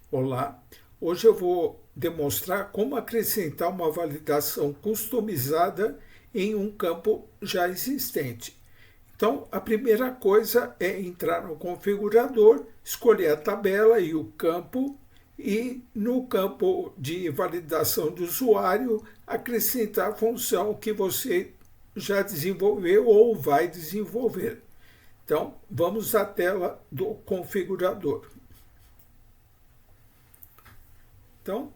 Olá, hoje eu vou demonstrar como acrescentar uma validação customizada em um campo já existente. Então, a primeira coisa é entrar no configurador, escolher a tabela e o campo e no campo de validação do usuário acrescentar a função que você já desenvolveu ou vai desenvolver. Então, vamos à tela do configurador. Então,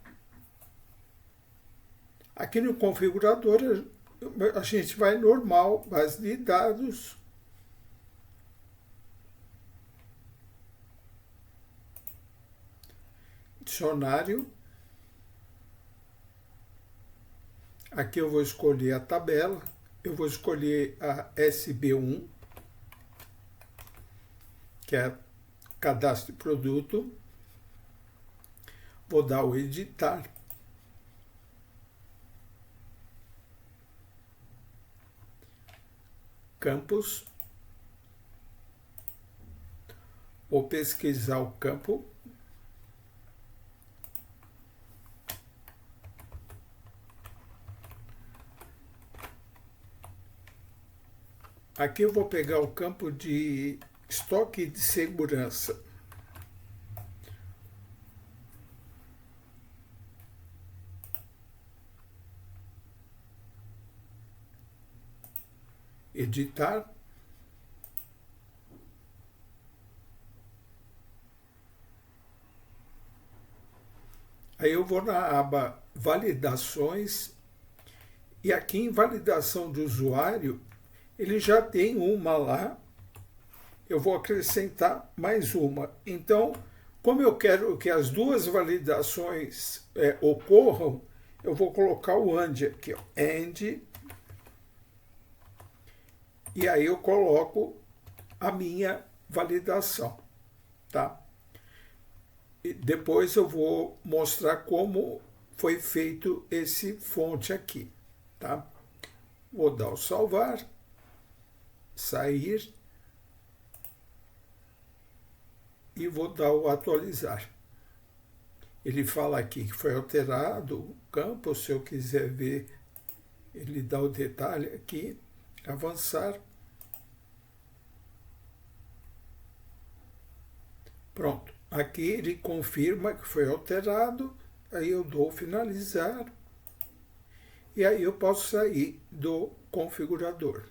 aqui no configurador, a gente vai normal, base de dados, dicionário. Aqui eu vou escolher a tabela, eu vou escolher a SB1, que é cadastro de produto. Vou dar o editar. Campos. Vou pesquisar o campo. Aqui eu vou pegar o campo de estoque de segurança. Editar. Aí eu vou na aba Validações e aqui em Validação do Usuário, ele já tem uma lá, eu vou acrescentar mais uma. Então, como eu quero que as duas validações ocorram, eu vou colocar o AND aqui, ó, AND, e aí eu coloco a minha validação, tá? E depois eu vou mostrar como foi feito esse fonte aqui, tá? Vou dar o salvar, sair e vou dar o atualizar. Ele fala aqui que foi alterado o campo, se eu quiser ver, ele dá o detalhe aqui, avançar. Pronto, aqui ele confirma que foi alterado, aí eu dou finalizar e aí eu posso sair do configurador.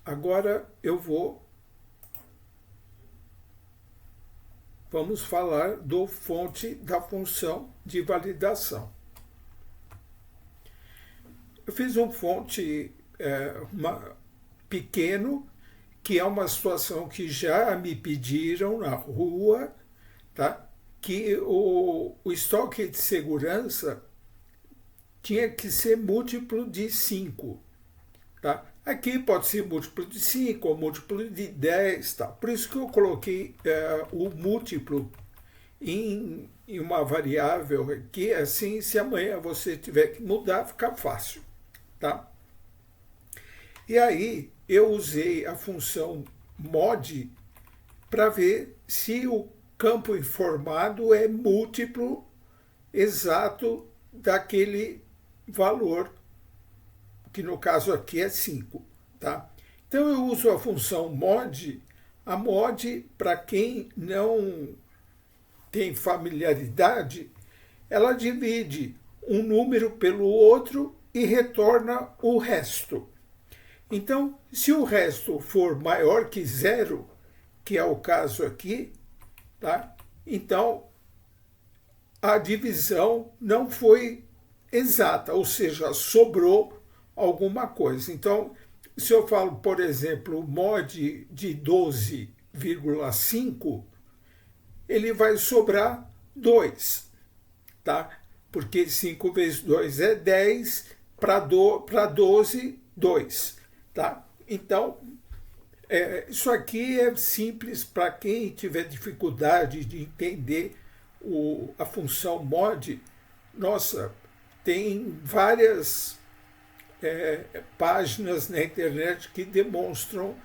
Agora vamos falar do fonte da função de validação. Eu fiz um fonte pequeno, que é uma situação que já me pediram na rua, tá? Que o estoque de segurança tinha que ser múltiplo de 5. Tá? Aqui pode ser múltiplo de 5 ou múltiplo de 10. Tá? Por isso que eu coloquei o múltiplo em uma variável aqui, assim, se amanhã você tiver que mudar, fica fácil. Tá? E aí eu usei a função mod para ver se o campo informado é múltiplo exato daquele valor, que no caso aqui é 5. Tá? Então eu uso a função mod. A mod, para quem não tem familiaridade, ela divide um número pelo outro e retorna o resto. Então, se o resto for maior que 0, que é o caso aqui, tá? Então a divisão não foi exata, ou seja, sobrou alguma coisa. Então, se eu falo, por exemplo, mod de 12,5, ele vai sobrar 2, tá? Porque 5 vezes 2 é 10, para 12, 2. Tá? Então, isso aqui é simples para quem tiver dificuldade de entender a função mod. Nossa, tem várias páginas na internet que demonstram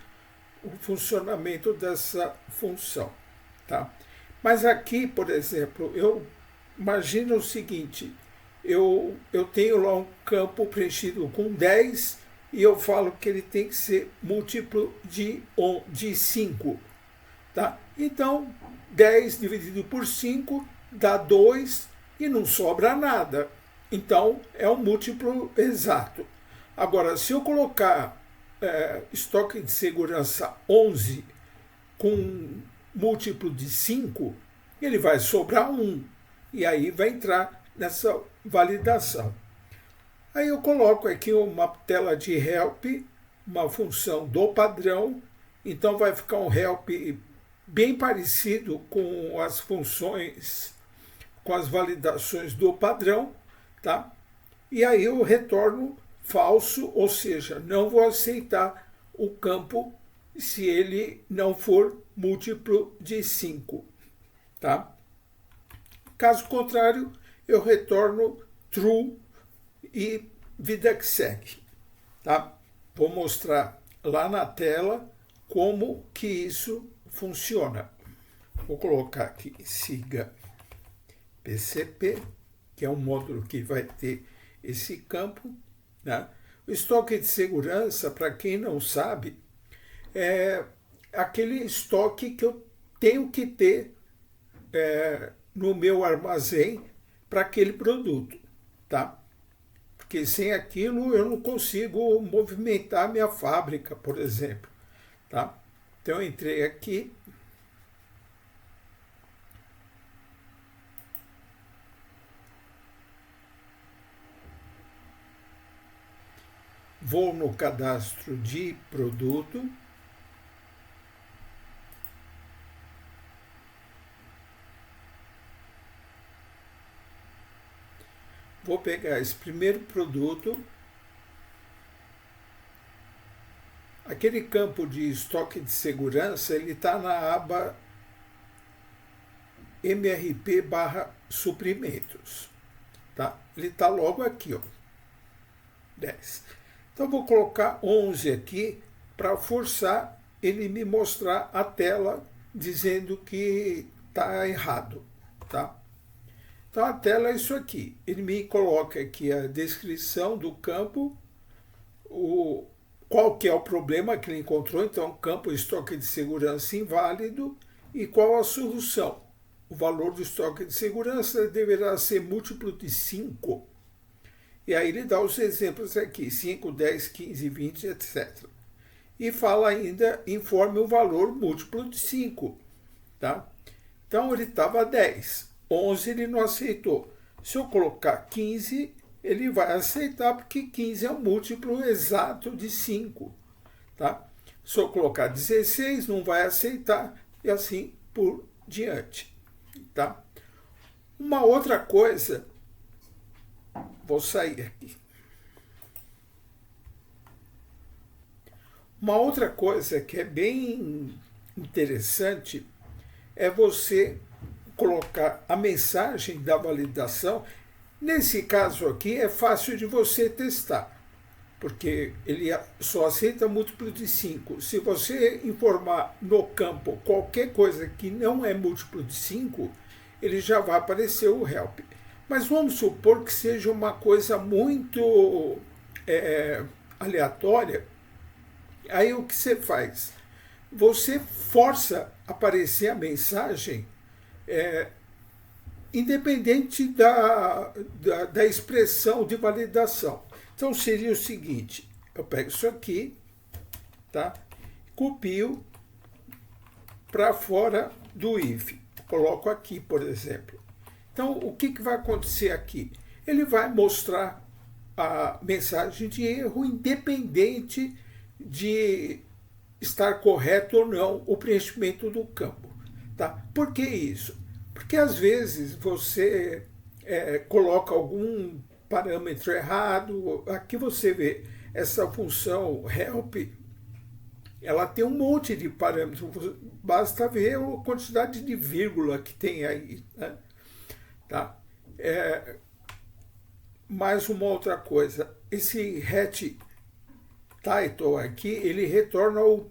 o funcionamento dessa função. Tá? Mas aqui, por exemplo, eu imagino o seguinte, eu tenho lá um campo preenchido com 10 e eu falo que ele tem que ser múltiplo de 5. Tá? Então, 10 dividido por 5 dá 2 e não sobra nada. Então, é um múltiplo exato. Agora, se eu colocar estoque de segurança 11 com múltiplo de 5, ele vai sobrar 1. E aí vai entrar nessa validação. Aí eu coloco aqui uma tela de help, uma função do padrão. Então vai ficar um help bem parecido com as funções, com as validações do padrão, tá? E aí eu retorno falso, ou seja, não vou aceitar o campo se ele não for múltiplo de 5, tá? Caso contrário, eu retorno true e vida que segue, tá? Vou mostrar lá na tela como que isso funciona. Vou colocar aqui siga PCP, que é um módulo que vai ter esse campo, né? O estoque de segurança, para quem não sabe, é aquele estoque que eu tenho que ter no meu armazém para aquele produto, tá? Porque sem aquilo eu não consigo movimentar minha fábrica, por exemplo, tá? Então eu entrei aqui, vou no cadastro de produto, vou pegar esse primeiro produto, aquele campo de estoque de segurança, ele está na aba MRP/suprimentos, tá? Ele está logo aqui, ó, 10. Então vou colocar 11 aqui para forçar ele me mostrar a tela dizendo que está errado, tá? Então a tela é isso aqui. Ele me coloca aqui a descrição do campo, qual que é o problema que ele encontrou, então campo estoque de segurança inválido, e qual a solução. O valor do estoque de segurança deverá ser múltiplo de 5. E aí ele dá os exemplos aqui, 5, 10, 15, 20, etc. E fala ainda, informe o valor múltiplo de 5. Tá? Então ele estava 10. 11 ele não aceitou. Se eu colocar 15, ele vai aceitar, porque 15 é um múltiplo exato de 5. Tá? Se eu colocar 16, não vai aceitar, e assim por diante. Tá? Uma outra coisa, vou sair aqui. Uma outra coisa que é bem interessante é você colocar a mensagem da validação. Nesse caso aqui é fácil de você testar, porque ele só aceita múltiplo de 5. Se você informar no campo qualquer coisa que não é múltiplo de 5, ele já vai aparecer o help. Mas vamos supor que seja uma coisa muito aleatória. Aí o que você faz? Você força aparecer a mensagem independente da expressão de validação. Então seria o seguinte, eu pego isso aqui, tá? Copio para fora do if, coloco aqui, por exemplo. Então o que vai acontecer aqui? Ele vai mostrar a mensagem de erro independente de estar correto ou não o preenchimento do campo. Tá? Por que isso? Porque às vezes você coloca algum parâmetro errado. Aqui você vê essa função help, ela tem um monte de parâmetros, basta ver a quantidade de vírgula que tem aí. Né? Tá? Mais uma outra coisa, esse hat title aqui, ele retorna o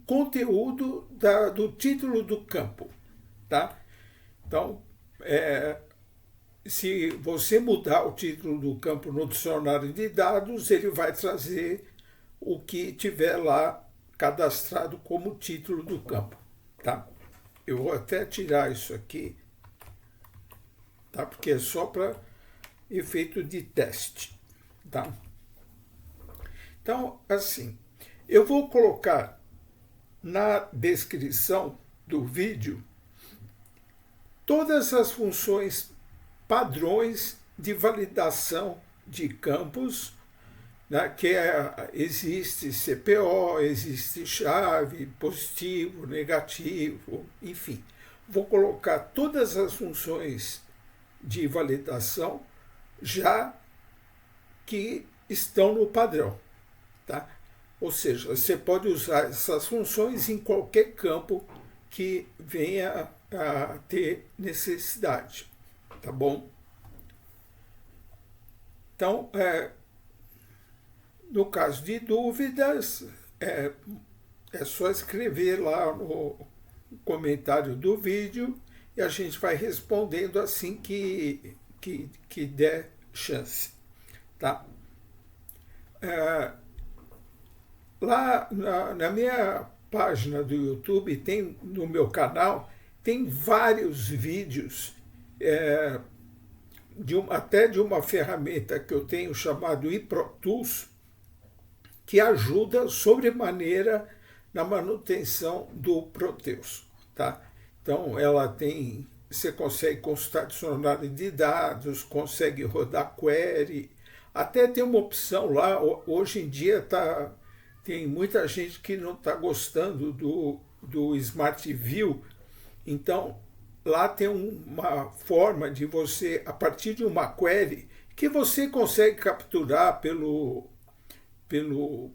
conteúdo do título do campo. Tá? Então, se você mudar o título do campo no dicionário de dados, ele vai trazer o que tiver lá cadastrado como título do campo, tá? Eu vou até tirar isso aqui, tá? Porque é só para efeito de teste, tá? Então, assim, eu vou colocar na descrição do vídeo todas as funções padrões de validação de campos, né, que existe CPO, existe chave, positivo, negativo, enfim. Vou colocar todas as funções de validação já que estão no padrão, tá? Ou seja, você pode usar essas funções em qualquer campo que venha a ter necessidade, tá bom? Então, no caso de dúvidas, é só escrever lá no comentário do vídeo e a gente vai respondendo assim que der chance, tá? Lá na minha página do YouTube, no meu canal, tem vários vídeos, até de uma ferramenta que eu tenho chamado iProTools, que ajuda sobremaneira na manutenção do Proteus, tá? Então, você consegue consultar dicionário de dados, consegue rodar query, até tem uma opção lá, hoje em dia tem muita gente que não está gostando do Smart View, então lá tem uma forma de você, a partir de uma query, que você consegue capturar pelo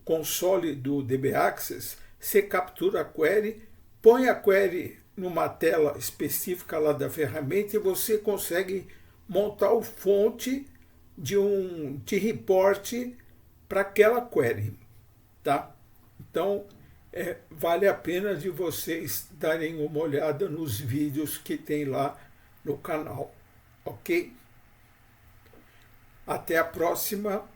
console do DB Access, você captura a query, põe a query numa tela específica lá da ferramenta e você consegue montar o fonte de um report para aquela query, tá? Então, vale a pena de vocês darem uma olhada nos vídeos que tem lá no canal, ok? Até a próxima.